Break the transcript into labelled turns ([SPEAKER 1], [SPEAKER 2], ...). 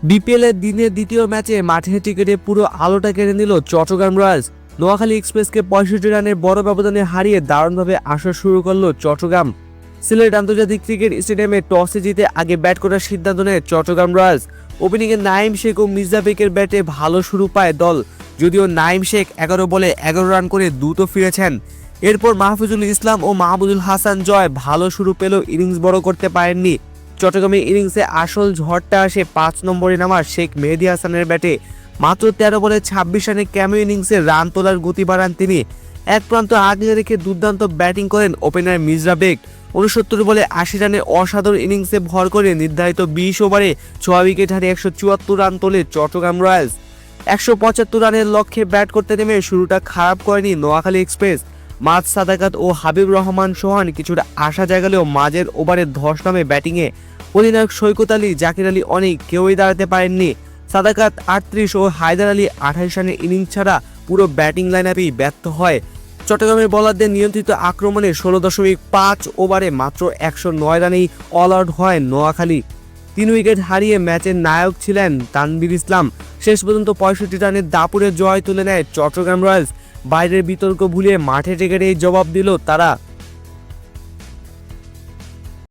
[SPEAKER 1] BPL এর দিনের দ্বিতীয় ম্যাচে মাঠের টিকেটে পুরো আলোটা কেড়ে নিল চট্টগ্রাম রয়্যালস। নোয়াখালী এক্সপ্রেসকে 65 রানের বড় ব্যবধানে হারিয়ে দারুণভাবে আসা শুরু করলো চট্টগ্রাম। সিলেট আন্তর্জাতিক ক্রিকেট স্টেডিয়ামে টসে জিতে আগে ব্যাট করার সিদ্ধান্ত নেয় চট্টগ্রাম রয়্যালস। ওপেনিংয়ে নাঈম শেখ ও মির্জা বেকের ব্যাটে ভালো শুরু পায় দল, যদিও নাঈম শেখ 11 বলে 11 রান করে দ্রুত ফিরেছেন। এরপর মাহফুজুল ইসলাম ও মাহমুদুল হাসান জয় ভালো শুরু পেলেও ইনিংস বড় করতে পারেননি। চট্টগ্রামের ইনিংসে আসল ঝড়টা আসে 5 নম্বরে নামা শেখ মেহেদী হাসানের ব্যাটে। মাত্র 13 বলে 26 রানে ক্যামিও ইনিংসে রান তোলার গতি বাড়ান তিনি। এক প্রান্ত আগলে রেখে দুর্দান্ত ব্যাটিং করেন ওপেনার মির্জা বেক। 69 বলে 80 রানের অসাধারণ ইনিংসে ভর করে নির্ধারিত 20 ওভারে 6 উইকেট হারিয়ে 174 রান তোলে চট্টগ্রাম রয়্যালস। 175 রানের লক্ষ্যে ব্যাট করতে নেমে শুরুটা খারাপ করেনি নোয়াখালী এক্সপ্রেস। মাঝ সাদাকাত ও হাবিব রহমান সোহান কিছুটা আশা জাগালেও মাঝের ওভারে ধস নামে ব্যাটিংয়ে অধিনায়ক সৈকত আলী, জাকির আলী অনেক কেউই দাঁড়াতে পারেননি। সাদাকাত 38 ও হায়দার আলী 28 রানের ইনিংস ছাড়া পুরো ব্যাটিং লাইনআপই ব্যর্থ হয়। চট্টগ্রামের বোলারদের নিয়ন্ত্রিত আক্রমণে 16.5 ওভারে মাত্র 109 রানেই অল আউট হয় নোয়াখালী। 3 উইকেট হারিয়ে ম্যাচের নায়ক ছিলেন তানভীর ইসলাম। শেষ পর্যন্ত 65 রানের দাপুরে জয় তুলে নেয় চট্টগ্রাম রয়্যালস। বাইরের বিতর্ক ভুলিয়ে মাঠে টিকেটেই জবাব দিল তারা।